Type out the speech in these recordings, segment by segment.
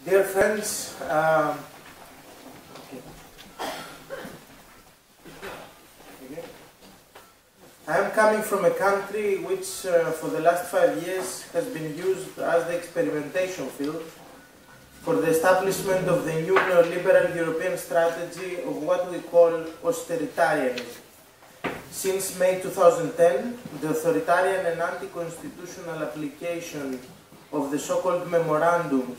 Dear friends, I am coming from a country which for the last 5 years has been used as the experimentation field for the establishment of the new neoliberal European strategy of what we call austeritarianism. Since May 2010, the authoritarian and anti-constitutional application of the so-called memorandums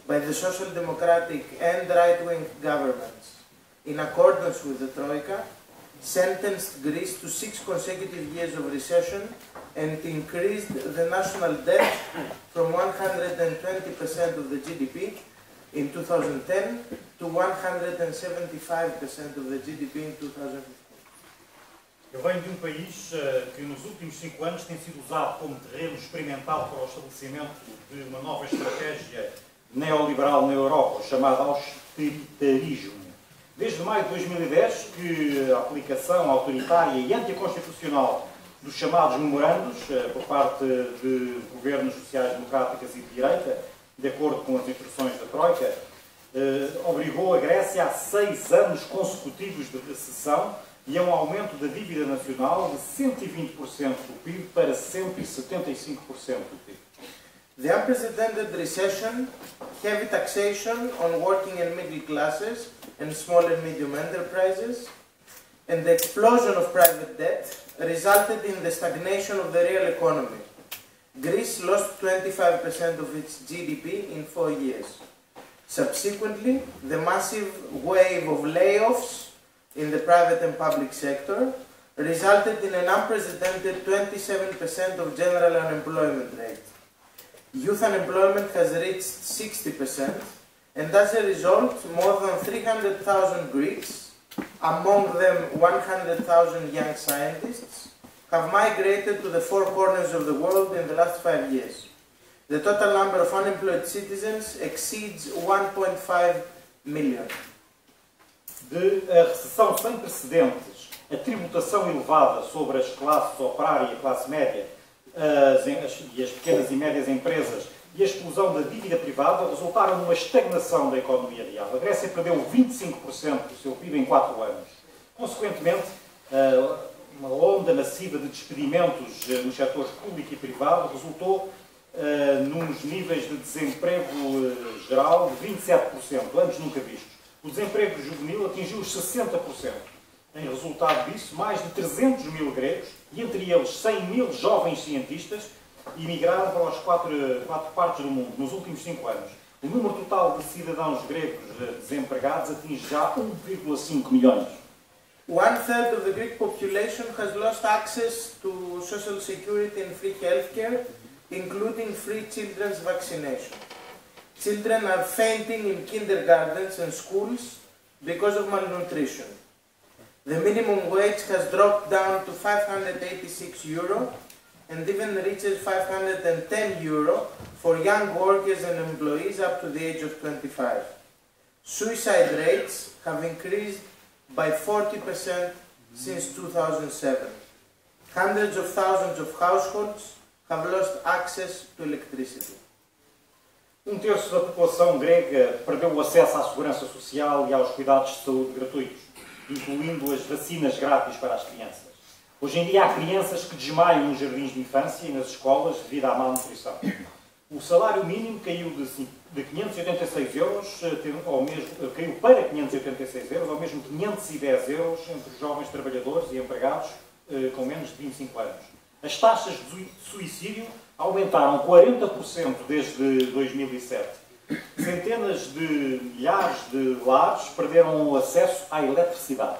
by the social democratic and right-wing governments, in accordance with the Troika, sentenced Greece to 6 consecutive years of recession and increased the national debt from 120% of the GDP in 2010 to 175% of the GDP in 2015. Eu venho de um país que nos últimos 5 anos tem sido usado como terreno experimental para o estabelecimento de uma nova estratégia neoliberal na Europa, chamada austeritarismo. Desde maio de 2010 que a aplicação autoritária e anticonstitucional dos chamados memorandos por parte de governos sociais-democráticos e de direita, de acordo com as instruções da Troika, obrigou a Grécia a 6 anos consecutivos de recessão e a um aumento da dívida nacional de 120% do PIB para 175% do PIB. The unprecedented recession, heavy taxation on working and middle classes and small and medium enterprises, and the explosion of private debt resulted in the stagnation of the real economy. Greece lost 25% of its GDP in 4 years. Subsequently, the massive wave of layoffs in the private and public sector resulted in an unprecedented 27% of general unemployment rate. Youth unemployment has reached 60%, and as a result, more than 300,000 Greeks, among them 100,000 young scientists, have migrated to the 4 corners of the world in the last 5 years. The total number of unemployed citizens exceeds 1.5 million. De a recessão sem precedentes, a tributação elevada sobre as classes operária e a classe média, e as pequenas e médias empresas e a explosão da dívida privada resultaram numa estagnação da economia real. A Grécia perdeu 25% do seu PIB em 4 anos. Consequentemente, uma onda massiva de despedimentos nos setores público e privado resultou nos níveis de desemprego geral de 27%, antes nunca vistos. O desemprego juvenil atingiu os 60%. Em resultado disso, mais de 300 mil gregos, e entre eles 100 mil jovens cientistas, emigraram para as quatro partes do mundo nos últimos 5 anos. O número total de cidadãos gregos desempregados atinge já 1,5 milhões. 1/3 of the Greek population has lost access to social security and free healthcare, including free children's vaccination. Children are fainting in kindergartens and schools because of malnutrition. The minimum wage has dropped down to €586 and even reaches €510 for young workers and employees up to the age of 25. Suicide rates have increased by 40% since 2007. Hundreds of thousands of households have lost access to electricity. 1/3 da população grega perdeu o acesso à segurança social e aos cuidados de saúde gratuitos, incluindo as vacinas grátis para as crianças. Hoje em dia há crianças que desmaiam nos jardins de infância e nas escolas devido à malnutrição. O salário mínimo caiu de 586 euros, caiu para 586 euros, ou mesmo 510 euros entre os jovens trabalhadores e empregados com menos de 25 anos. As taxas de suicídio aumentaram 40% desde 2007. Centenas de milhares de lares perderam o acesso à eletricidade.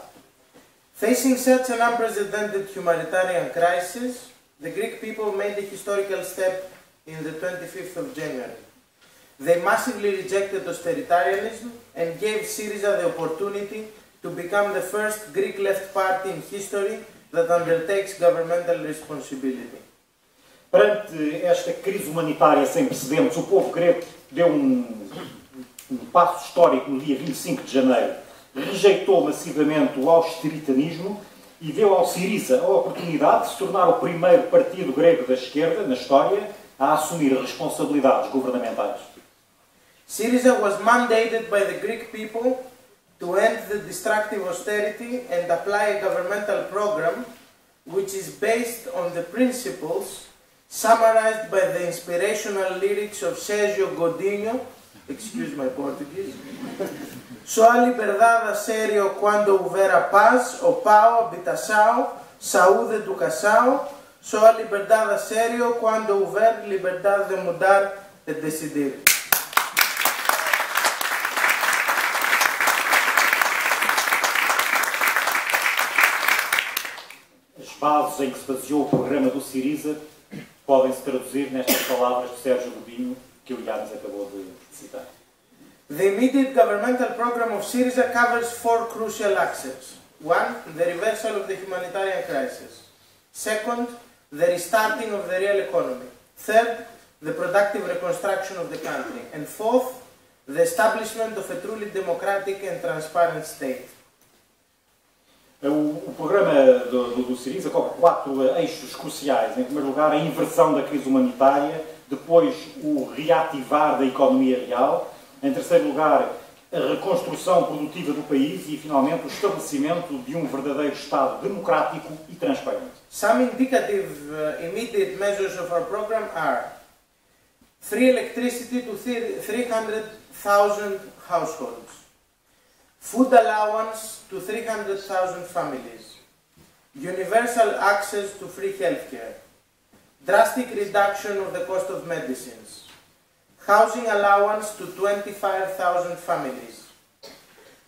Facing such an unprecedented humanitarian crisis, the Greek people made a historical step in the 25th of January. They massively rejected austeritarianism and gave Syriza the opportunity to become the first Greek left party in history that undertakes governmental responsibility. Perante esta crise humanitária sem precedentes, o povo grego deu um passo histórico no dia 25 de janeiro. Rejeitou massivamente o austeritarismo e deu ao Syriza a oportunidade de se tornar o primeiro partido grego da esquerda, na história, a assumir responsabilidades governamentais. Syriza was mandated by the Greek people to end the destructive austerity and apply a governmental program which is based on the principles summarized by the inspirational lyrics of Sergio Godinho, excuse my Portuguese, só a liberdade a sério quando houver a paz, o pau, habitação, saúde, educação, só a liberdade a sério quando houver liberdade de mudar e decidir. As bases em que se baseou o programa do Syriza podem-se traduzir nestas palavras de Sérgio Godinho, que o Yannis acabou de citar. The immediate governmental program of Syriza covers 4 crucial axes. 1. The reversal of the humanitarian crisis. 2. The restarting of the real economy. 3. The productive reconstruction of the country. And 4. The establishment of a truly democratic and transparent state. O programa do Syriza cobre 4 eixos cruciais. Em primeiro lugar, a inversão da crise humanitária, depois o reativar da economia real, em terceiro lugar, a reconstrução produtiva do país e, finalmente, o estabelecimento de um verdadeiro Estado democrático e transparente. Some indicative immediate measures of our program are free electricity to 300,000 households, food allowance to 300,000 families, universal access to free healthcare, drastic reduction of the cost of medicines, housing allowance to 25,000 families,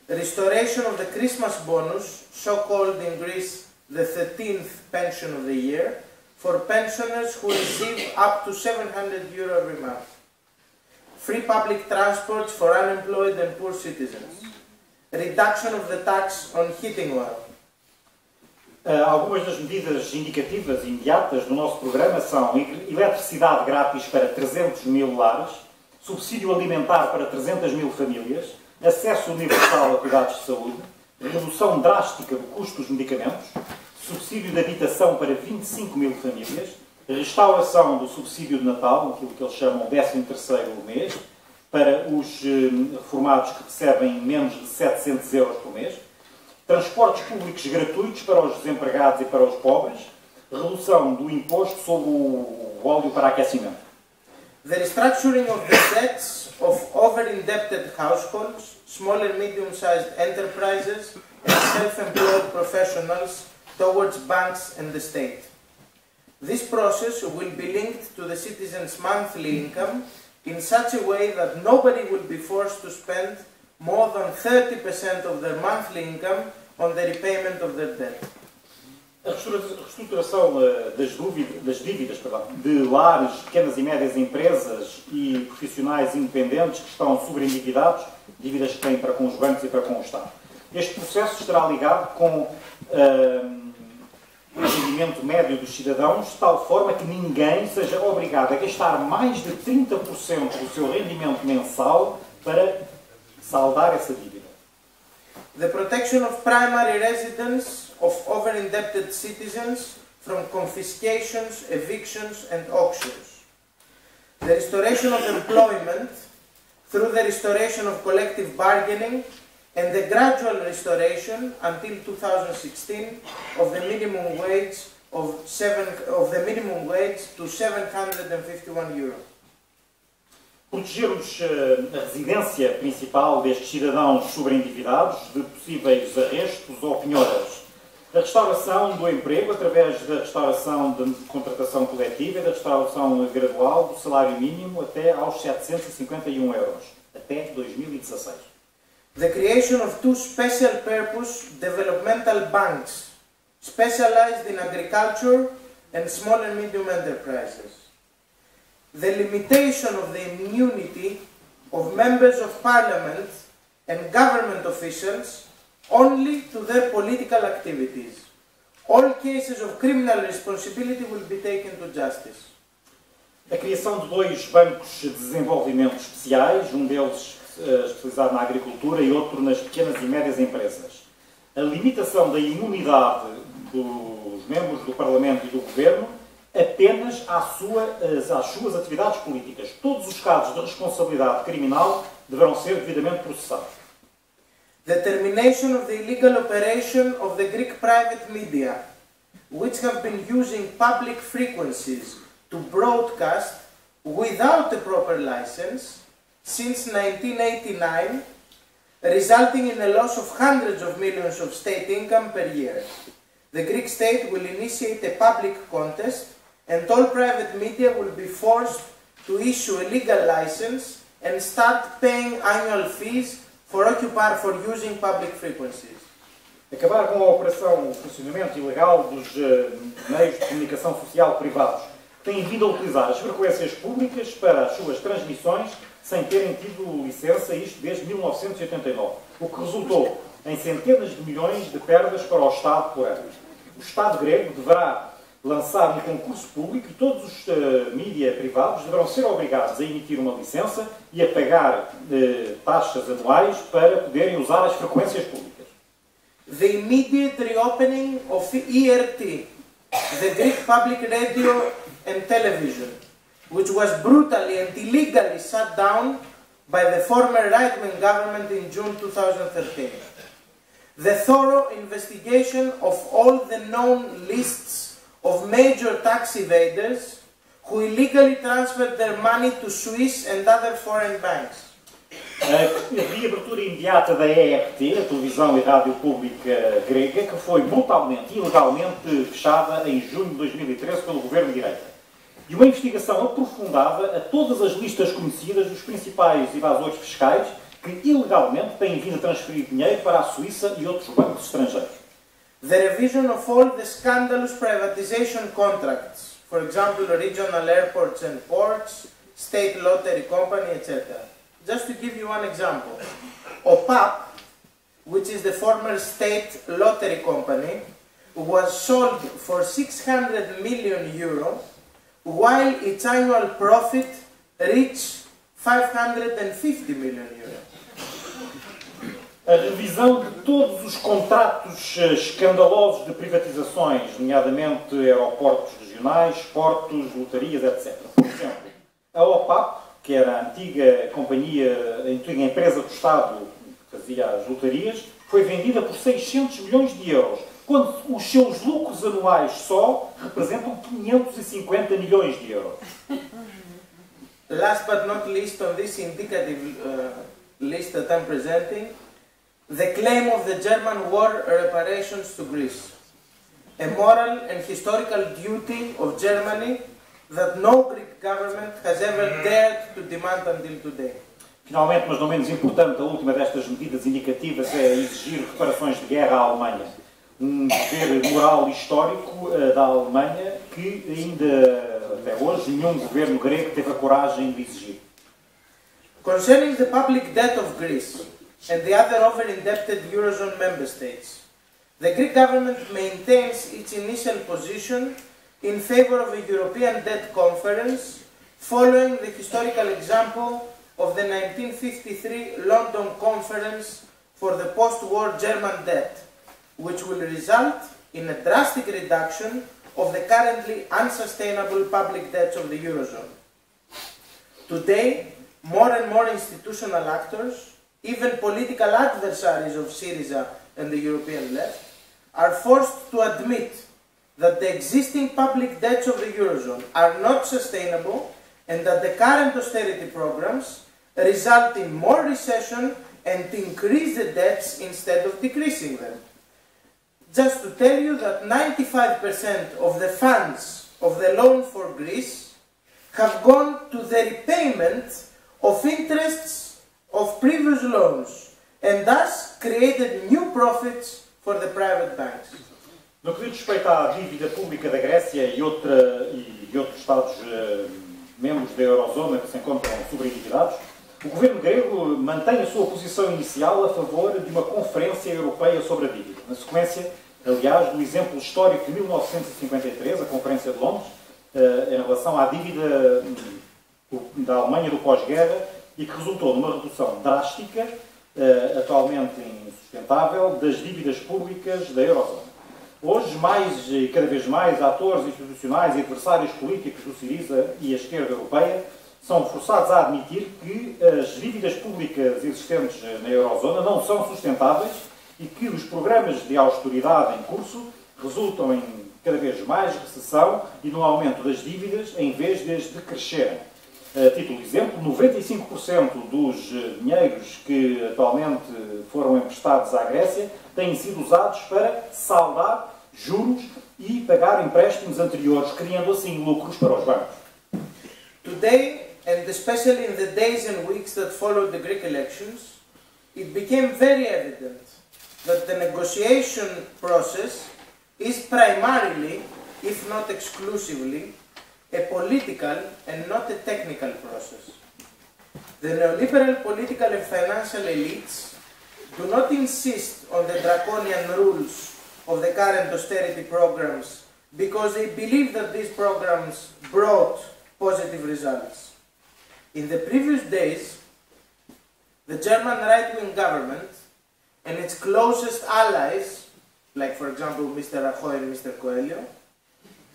restoration of the Christmas bonus, so-called in Greece the 13th pension of the year, for pensioners who receive up to 700 euro every month, free public transport for unemployed and poor citizens, reduction of the tax on heating oil. Algumas das medidas indicativas e imediatas do nosso programa são eletricidade grátis para 300 mil lares, subsídio alimentar para 300 mil famílias, acesso universal a cuidados de saúde, redução drástica do custo dos medicamentos, subsídio de habitação para 25 mil famílias, restauração do subsídio de Natal, aquilo que eles chamam 13º mês, para os reformados que recebem menos de 700 euros por mês, transportes públicos gratuitos para os desempregados e para os pobres, redução do imposto sobre o óleo para aquecimento. The restructuring of the debts of over-indebted households, small and medium-sized enterprises, and self-employed professionals towards banks and the state. This process will be linked to the citizens' monthly income in such a way that nobody will be forced to spend more than 30% of their monthly income on the repayment of their debt. A reestruturação das dívidas de lares, pequenas e médias empresas e profissionais independentes que estão sobreendividados, dívidas que têm para com os bancos e para com o Estado. Este processo estará ligado com o rendimento médio dos cidadãos, de tal forma que ninguém seja obrigado a gastar mais de 30% do seu rendimento mensal para saldar essa dívida. The protection of primary residence of over-indebted citizens from confiscations, evictions and auctions. The restoration of employment through the restoration of collective bargaining and the gradual restoration until 2016 of the minimum wage to 751 euros. Protegermos a residência principal destes cidadãos sobreendividados de possíveis arrestos ou penhoras. A restauração do emprego através da restauração de contratação coletiva e da restauração gradual do salário mínimo até aos 751 euros, até 2016. The creation of 2 special purpose developmental banks specialized in agriculture and small and medium enterprises. The limitation of the immunity of members of parliament and government officials only to their political activities. All cases of criminal responsibility will be taken to justice. A criação de 2 bancos de desenvolvimento especiais, um deles especializado na agricultura e outro nas pequenas e médias empresas. A limitação da imunidade dos membros do Parlamento e do Governo apenas às suas atividades políticas. Todos os casos de responsabilidade criminal deverão ser devidamente processados. The termination of the illegal operation of the Greek private media, which have been using public frequencies to broadcast without a proper license since 1989, resulting in a loss of hundreds of millions of state income per year. The Greek state will initiate a public contest and all private media will be forced to issue a legal license and start paying annual fees for using public frequencies. Acabar com a operação, o funcionamento ilegal dos meios de comunicação social privados que têm vindo a utilizar as frequências públicas para as suas transmissões sem terem tido licença, isto desde 1989, o que resultou em centenas de milhões de perdas para o Estado por ano. O Estado grego deverá lançar um concurso público e todos os mídia privados deverão ser obrigados a emitir uma licença e a pagar taxas anuais para poderem usar as frequências públicas. The immediate reopening of ERT, the Greek Public Radio and Television, which was brutally and illegally shut down by the former right-wing government in June 2013. The thorough investigation of all the known lists of major tax evaders who illegally transferred their money to Swiss and other foreign banks. A reabertura imediata da ERT, a televisão e rádio pública grega, que foi brutalmente e ilegalmente fechada em junho de 2013 pelo governo de direita. E uma investigação aprofundada a todas as listas conhecidas dos principais evasores fiscais que ilegalmente têm vindo a transferir dinheiro para a Suíça e outros bancos estrangeiros. The revision of all the scandalous privatization contracts, for example, regional airports and ports, state lottery company, etc. Just to give you one example, OPAP, which is the former state lottery company, was sold for 600 million euro, while its annual profit reached 550 million euro. A revisão de todos os contratos escandalosos de privatizações, nomeadamente aeroportos regionais, portos, lotarias, etc. Por exemplo, a OPAP, que era a antiga empresa do Estado que fazia as lotarias, foi vendida por 600 milhões de euros, quando os seus lucros anuais só representam 550 milhões de euros. Last but not least on this indicative list that I'm presenting, the claim of the German war reparations to Greece, a moral and historical duty of Germany that no Greek government has ever dared to demand until today. Finalmente, mas não menos importante, a última destas medidas indicativas é exigir reparações de guerra à Alemanha. Um dever moral e histórico da Alemanha que ainda até hoje nenhum governo grego teve a coragem de exigir. Concerning the public debt of Greece and the other over-indebted Eurozone member states, the Greek government maintains its initial position in favor of a European debt conference following the historical example of the 1953 London Conference for the post-war German debt, which will result in a drastic reduction of the currently unsustainable public debts of the Eurozone. Today, more and more institutional actors, even political adversaries of Syriza and the European left, are forced to admit that the existing public debts of the Eurozone are not sustainable and that the current austerity programs result in more recession and increase the debts instead of decreasing them. Just to tell you that 95% of the funds of the loan for Greece have gone to the repayment of interests of previous loans and thus created new profits for the private banks. No que diz respeito à dívida pública da Grécia e outros Estados membros da Eurozona que se encontram sobreendividados, o governo grego mantém a sua posição inicial a favor de uma conferência europeia sobre a dívida. Na sequência, aliás, do exemplo histórico de 1953, a Conferência de Londres, em relação à dívida da Alemanha do pós-guerra e que resultou numa redução drástica, atualmente insustentável, das dívidas públicas da Eurozona. Hoje, mais e cada vez mais, atores institucionais e adversários políticos do Syriza e a esquerda europeia são forçados a admitir que as dívidas públicas existentes na Eurozona não são sustentáveis e que os programas de austeridade em curso resultam em cada vez mais recessão e no aumento das dívidas em vez de as decrescerem. A título de exemplo, 95% dos dinheiros que atualmente foram emprestados à Grécia têm sido usados para saldar juros e pagar empréstimos anteriores, criando assim lucros para os bancos. Today, and especially in the days and weeks that followed the Greek elections, it became very evident that the negotiation process is primarily, if not exclusively, a political and not a technical process. The neoliberal political and financial elites do not insist on the draconian rules of the current austerity programs because they believe that these programs brought positive results. In the previous days, the German right-wing government and its closest allies, like for example Mr. Rajoy and Mr. Coelho,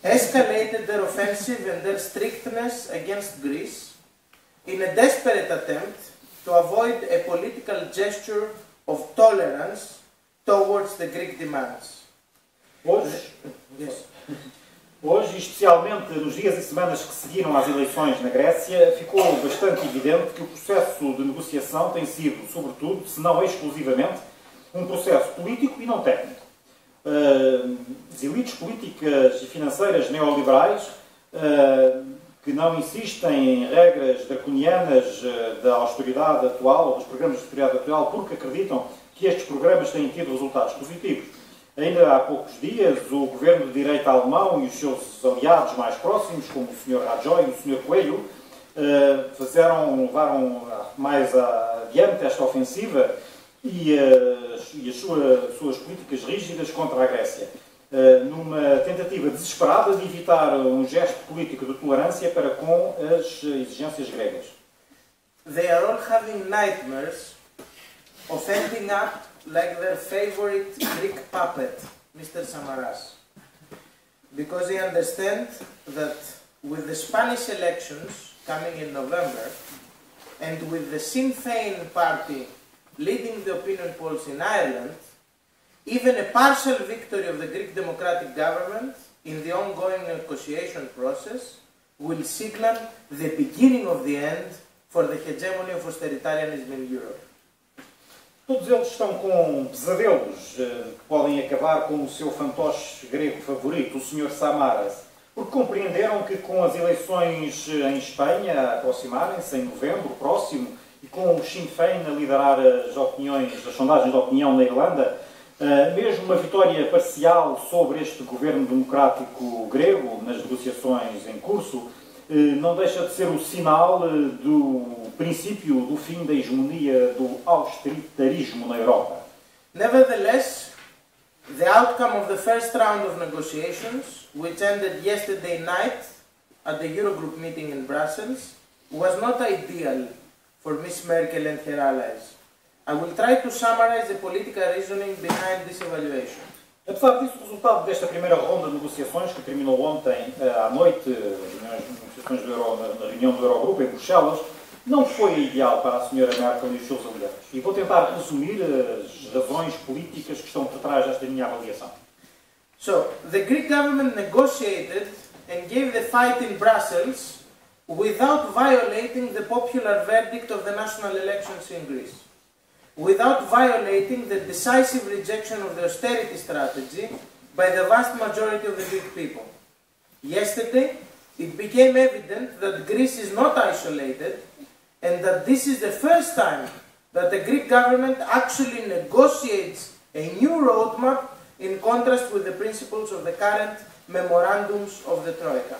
escalated their offensive and their strictness against Greece in a desperate attempt to avoid a political gesture of tolerance towards the Greek demands. Hoje, especialmente nos dias e semanas que seguiram às eleições na Grécia, ficou bastante evidente que o processo de negociação tem sido, sobretudo, se não exclusivamente, um processo político e não técnico. As elites políticas e financeiras neoliberais, que não insistem em regras draconianas da austeridade atual, ou dos programas de austeridade atual, porque acreditam que estes programas têm tido resultados positivos. Ainda há poucos dias, o governo de direita alemão e os seus aliados mais próximos, como o Sr. Rajoy e o Sr. Coelho, levaram mais adiante esta ofensiva e as suas políticas rígidas contra a Grécia, numa tentativa desesperada de evitar um gesto político de tolerância para com as exigências gregas. They are all having nightmares of ending up like their favorite Greek puppet, Mr. Samaras, because they understand that with the Spanish elections coming in November and with the Sinn Féin party leading the opinion polls in Ireland, even a partial victory of the Greek democratic government in the ongoing negotiation process will signal the beginning of the end for the hegemony of authoritarianism in Europe. Todos eles estão com pesadelos que podem acabar com o seu fantoche grego favorito, o Sr. Samaras, porque compreenderam que com as eleições em Espanha a aproximarem-se em novembro próximo e com o Sinn Féin a liderar as sondagens de opinião na Irlanda, mesmo uma vitória parcial sobre este governo democrático grego nas negociações em curso não deixa de ser o sinal do princípio do fim da hegemonia do austeritarismo na Europa. Nevertheless, the outcome of the first round of negotiations, which ended yesterday night at the Eurogroup meeting in Brussels, was not ideal for Ms. Merkel and her allies. I will try to summarize the political reasoning behind this evaluation. Apesar disso, o resultado desta primeira ronda de negociações, que terminou ontem à noite, nas negociações na reunião do Eurogrupo em Bruxelas, não foi ideal para a Sra. Merkel e os seus aliados. E vou tentar resumir as razões políticas que estão por trás desta minha avaliação. So, the Greek government negotiated and gave the fight in Brussels without violating the popular verdict of the national elections in Greece, without violating the decisive rejection of the austerity strategy by the vast majority of the Greek people. Yesterday, it became evident that Greece is not isolated and that this is the first time that the Greek government actually negotiates a new roadmap in contrast with the principles of the current memorandums of the Troika.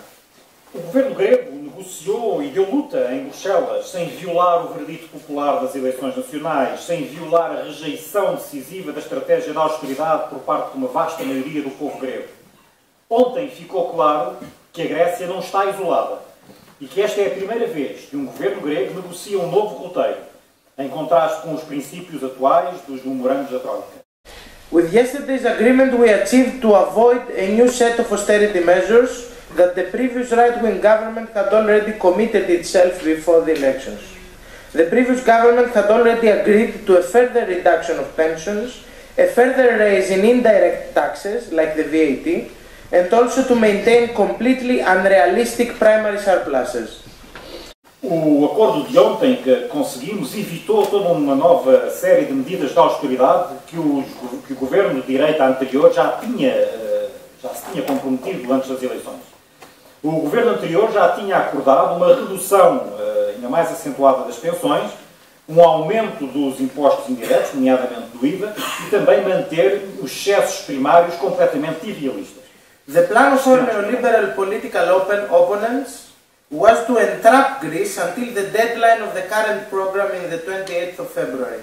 O governo grego negociou e deu luta em Bruxelas sem violar o veredito popular das eleições nacionais, sem violar a rejeição decisiva da estratégia da austeridade por parte de uma vasta maioria do povo grego. Ontem ficou claro que a Grécia não está isolada e que esta é a primeira vez que um governo grego negocia um novo roteiro, em contraste com os princípios atuais dos memorandos da Troika. With yesterday's agreement, we achieved to avoid a new set of austerity measures that the previous right-wing government had already committed itself before the elections. The previous government had already agreed to a further reduction of pensions, a further raise in indirect taxes, like the VAT, and also to maintain completely unrealistic primary surpluses. O acordo de ontem que conseguimos evitou toda uma nova série de medidas de austeridade que o governo de direita anterior já se tinha comprometido antes das eleições. O governo anterior já tinha acordado uma redução ainda mais acentuada das pensões, um aumento dos impostos indiretos, nomeadamente do IVA, e também manter os excessos primários completamente irrealistas. The plan of our neoliberal political opponents was to entrap Greece until the deadline of the current program in the 28th of February,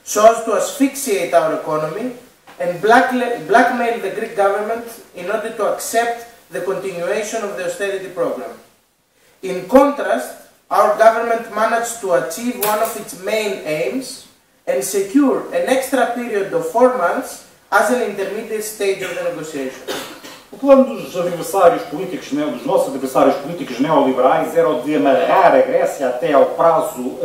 so as to asphyxiate our economy and blackmail the Greek government in order to accept the continuation of the austerity program. In contrast, our government managed to achieve one of its main aims and secure an extra period of 4 months as an intermediate stage of the negotiation. O plano dos nossos adversários políticos neoliberais era o de amarrar a Grécia até ao prazo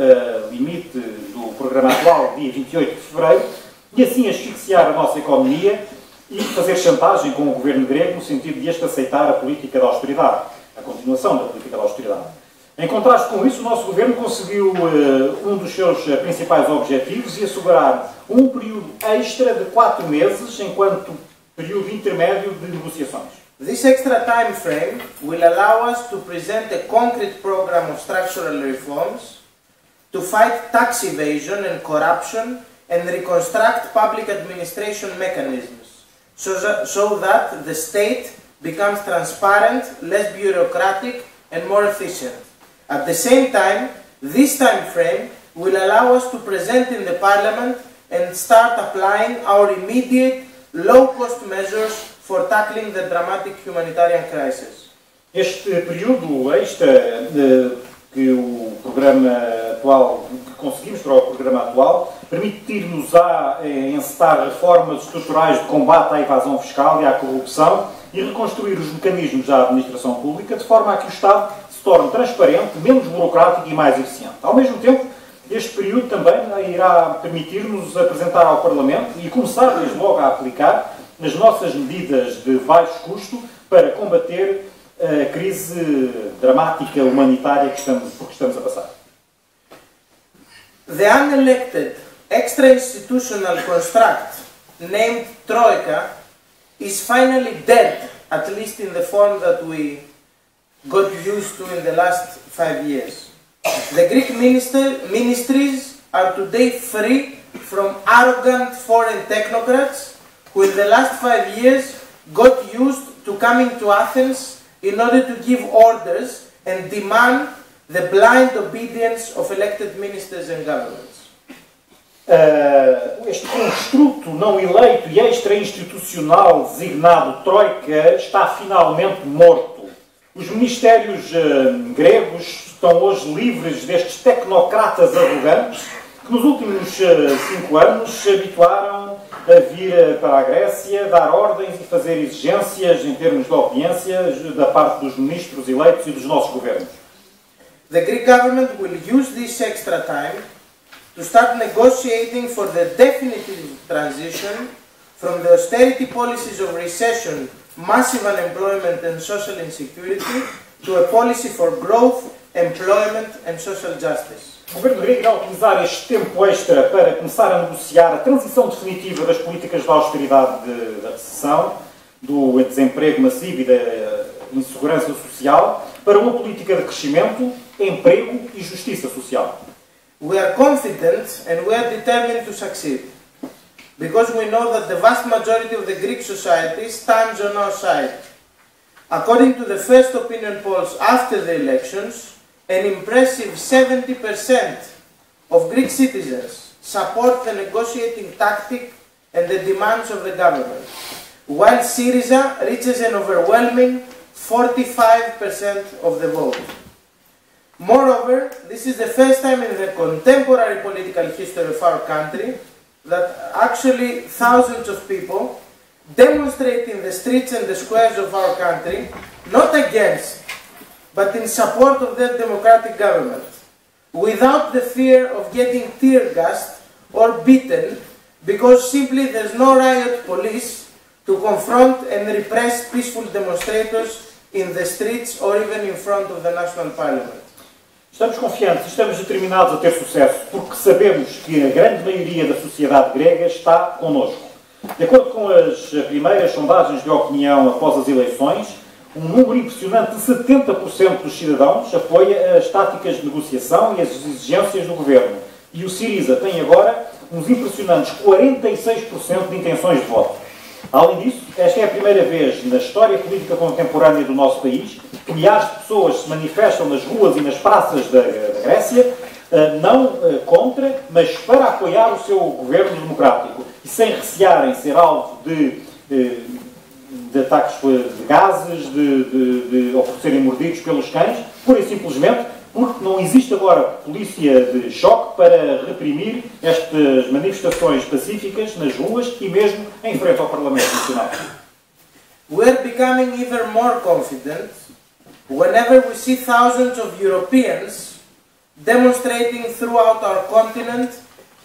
limite do programa atual, dia 28 de fevereiro, e assim asfixiar a nossa economia e fazer chantagem com o governo grego no sentido de este aceitar a política de austeridade, a continuação da política de austeridade. Em contraste com isso, o nosso governo conseguiu um dos seus principais objetivos e assegurar um período extra de 4 meses, enquanto período intermédio de negociações. This extra time frame will allow us to present a concrete program of structural reforms to fight tax evasion and corruption and reconstruct public administration mechanisms so that the state becomes transparent, less bureaucratic and more efficient. At the same time, this time frame will allow us to present in the Parliament and start applying our immediate low-cost measures for tackling the dramatic humanitarian crisis. Este período extra que o programa atual, que conseguimos para o programa atual, permitir-nos a encetar reformas estruturais de combate à evasão fiscal e à corrupção e reconstruir os mecanismos da administração pública de forma a que o Estado se torne transparente, menos burocrático e mais eficiente. Ao mesmo tempo, este período também irá permitir-nos apresentar ao Parlamento e começar desde logo a aplicar as nossas medidas de baixo custo para combater a crise dramática humanitária que estamos a passar. The unelected extra-institutional construct named Troika is finally dead, at least in the form that we got used to in the last 5 years. The Greek ministries are today free from arrogant foreign technocrats who in the last 5 years got used to coming to Athens in order to give orders and demand the blind obedience of elected ministers and governments. Este construto não eleito e extra-institucional designado Troika está finalmente morto. Os ministérios gregos estão hoje livres destes tecnocratas arrogantes que nos últimos 5 anos se habituaram a vir para a Grécia, dar ordens e fazer exigências em termos de audiências da parte dos ministros eleitos e dos nossos governos. The Greek government will use this extra time to start negotiating for the definitive transition from the austerity policies of recession, massive unemployment and social insecurity to a policy for growth, employment and social justice. O governo grego irá utilizar este tempo extra para começar a negociar a transição definitiva das políticas de austeridade da recessão, do desemprego massivo e da insegurança social, para uma política de crescimento, emprego e justiça social. We are confident and we are determined to succeed, because we know that the vast majority of the Greek society stands on our side. According to the first opinion polls after the elections, an impressive 70% of Greek citizens support the negotiating tactic and the demands of the government, while Syriza reaches an overwhelming 45% of the vote. Moreover, this is the first time in the contemporary political history of our country that actually thousands of people demonstrate in the streets and the squares of our country, not against, but in support of their democratic government, without the fear of getting tear gassed or beaten, because simply there's no riot police to confront and repress peaceful demonstrators in the streets or even in front of the national parliament. Estamos confiantes e estamos determinados a ter sucesso, porque sabemos que a grande maioria da sociedade grega está connosco. De acordo com as primeiras sondagens de opinião após as eleições, um número impressionante de 70% dos cidadãos apoia as táticas de negociação e as exigências do governo. E o Syriza tem agora uns impressionantes 46% de intenções de voto. Além disso, esta é a primeira vez na história política contemporânea do nosso país que milhares de pessoas se manifestam nas ruas e nas praças da Grécia, não contra, mas para apoiar o seu governo democrático e sem recearem ser alvo de ataques de gases, ou por serem mordidos pelos cães, pura e simplesmente porque não existe agora polícia de choque para reprimir estas manifestações pacíficas nas ruas e mesmo em frente ao Parlamento Nacional. We are becoming even more confident whenever we see thousands of Europeans demonstrating throughout our continent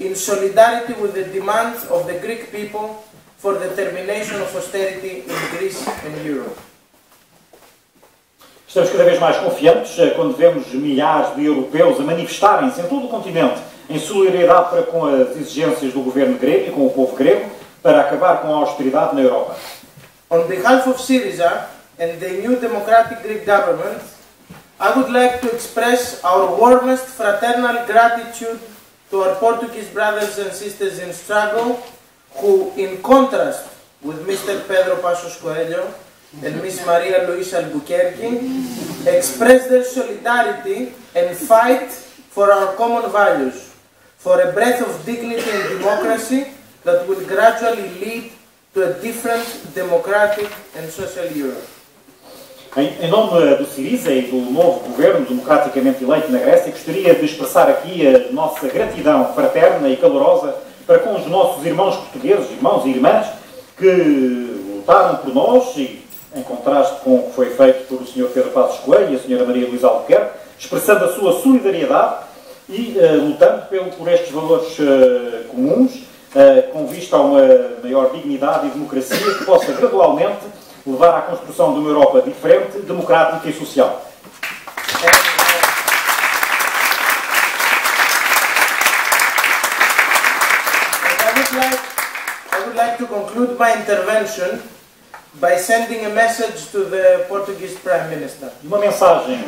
in solidarity with the demands of the Greek people for the termination of austerity in Greece and Europe. Estamos cada vez mais confiantes quando vemos milhares de europeus a manifestarem-se em todo o continente em solidariedade para com as exigências do governo grego e com o povo grego para acabar com a austeridade na Europa. On behalf of Syriza and the new democratic Greek government, I would like to express our warmest fraternal gratitude to our Portuguese brothers and sisters in struggle who, in contrast with Mr. Pedro Passos Coelho and Ms. Maria Luisa Albuquerque, express their solidarity and fight for our common values, for a breath of dignity and democracy that will gradually lead to a different democratic and social Europe. Em nome do Syriza e do novo governo democraticamente eleito na Grécia, gostaria de expressar aqui a nossa gratidão fraterna e calorosa para com os nossos irmãos portugueses, irmãos e irmãs, que lutaram por nós e em contraste com o que foi feito pelo Sr. Pedro Passos Coelho e a Sra. Maria Luisa Albuquerque, expressando a sua solidariedade e lutando por estes valores comuns, com vista a uma maior dignidade e democracia que possa gradualmente levar à construção de uma Europa diferente, democrática e social. I would like to conclude my intervention by sending a message to the Portuguese Prime Minister. Uma mensagem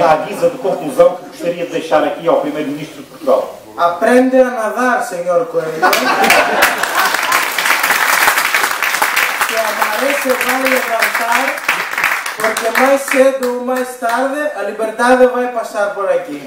à guisa de conclusão que gostaria de deixar aqui ao Primeiro-Ministro de Portugal. Aprende a nadar, Sr. Coelho. Que a maré se vai levantar, porque mais cedo ou mais tarde a liberdade vai passar por aqui.